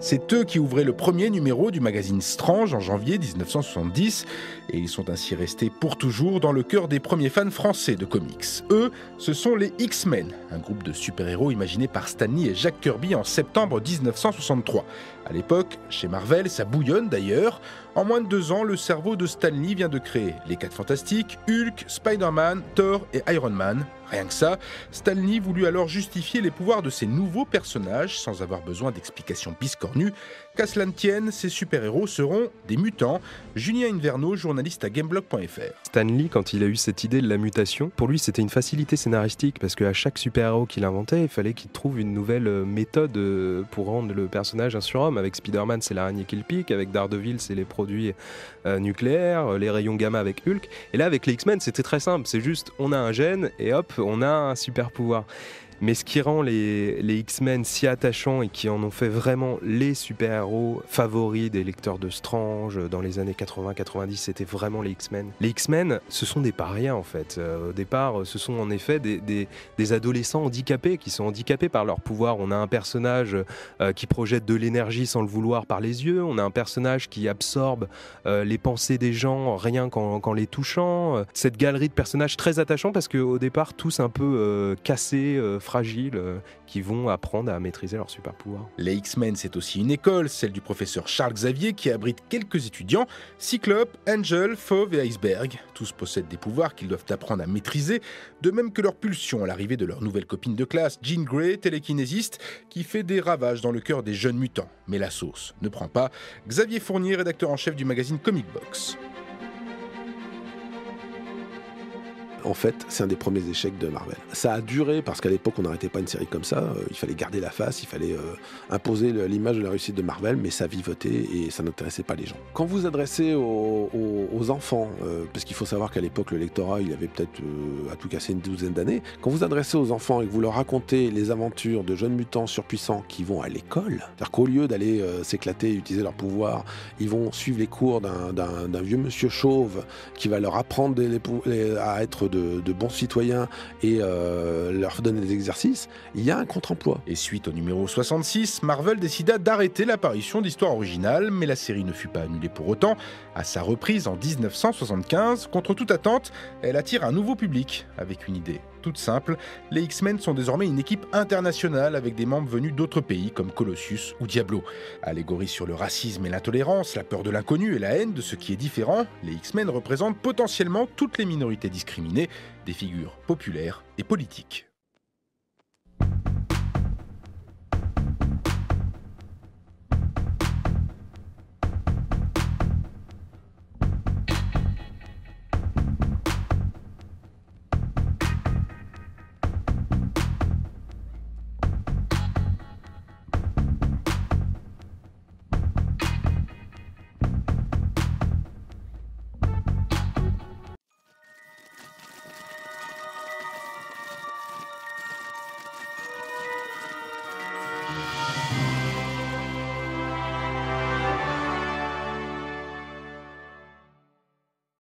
C'est eux qui ouvraient le premier numéro du magazine Strange en janvier 1970 et ils sont ainsi restés pour toujours dans le cœur des premiers fans français de comics. Eux, ce sont les X-Men, un groupe de super-héros imaginé par Stan Lee et Jack Kirby en septembre 1963. À l'époque, chez Marvel, ça bouillonne d'ailleurs. En moins de 2 ans, le cerveau de Stan Lee vient de créer les 4 Fantastiques, Hulk, Spider-Man, Thor et Iron Man. Rien que ça, Stan Lee voulut alors justifier les pouvoirs de ces nouveaux personnages sans avoir besoin d'explications biscornues. Qu'à cela ne tienne, ces super-héros seront des mutants. Julien Inverno, journaliste à Gameblog.fr. Stan Lee, quand il a eu cette idée de la mutation, pour lui c'était une facilité scénaristique parce qu'à chaque super-héros qu'il inventait, il fallait qu'il trouve une nouvelle méthode pour rendre le personnage un surhomme. Avec Spider-Man, c'est l'araignée qui le pique, avec Daredevil, c'est les produits nucléaires, les rayons gamma avec Hulk. Et là, avec les X-Men, c'était très simple, c'est juste on a un gène et hop, on a un super pouvoir. Mais ce qui rend les X-Men si attachants et qui en ont fait vraiment les super-héros favoris des lecteurs de Strange dans les années 80-90, c'était vraiment les X-Men. Les X-Men, ce sont des parias en fait. Au départ, ce sont en effet des adolescents handicapés qui sont handicapés par leur pouvoir. On a un personnage qui projette de l'énergie sans le vouloir par les yeux. On a un personnage qui absorbe les pensées des gens rien qu'en les touchant. Cette galerie de personnages très attachants parce qu'au départ, tous un peu cassés, fragiles, qui vont apprendre à maîtriser leur super pouvoir. Les X-Men, c'est aussi une école, celle du professeur Charles Xavier qui abrite quelques étudiants, Cyclope, Angel, Fauve et Iceberg. Tous possèdent des pouvoirs qu'ils doivent apprendre à maîtriser, de même que leur pulsion à l'arrivée de leur nouvelle copine de classe, Jean Grey, télékinésiste, qui fait des ravages dans le cœur des jeunes mutants. Mais la sauce ne prend pas. Xavier Fournier, rédacteur en chef du magazine Comic Box. En fait, c'est un des premiers échecs de Marvel. Ça a duré parce qu'à l'époque, on n'arrêtait pas une série comme ça. Il fallait garder la face, il fallait imposer l'image de la réussite de Marvel, mais ça vivotait et ça n'intéressait pas les gens. Quand vous adressez aux enfants, parce qu'il faut savoir qu'à l'époque, le lectorat, il avait peut-être à tout casser une 12aine d'années, quand vous adressez aux enfants et que vous leur racontez les aventures de jeunes mutants surpuissants qui vont à l'école, c'est-à-dire qu'au lieu d'aller s'éclater et utiliser leur pouvoir, ils vont suivre les cours d'un vieux monsieur chauve qui va leur apprendre à être de bons citoyens et leur donner des exercices, il y a un contre-emploi. Et suite au numéro 66, Marvel décida d'arrêter l'apparition d'histoires originales, mais la série ne fut pas annulée pour autant. À sa reprise en 1975, contre toute attente, elle attire un nouveau public, avec une idée toute simple. Les X-Men sont désormais une équipe internationale avec des membres venus d'autres pays comme Colossus ou Diablo. Allégorie sur le racisme et l'intolérance, la peur de l'inconnu et la haine de ce qui est différent, les X-Men représentent potentiellement toutes les minorités discriminées, des figures populaires et politiques.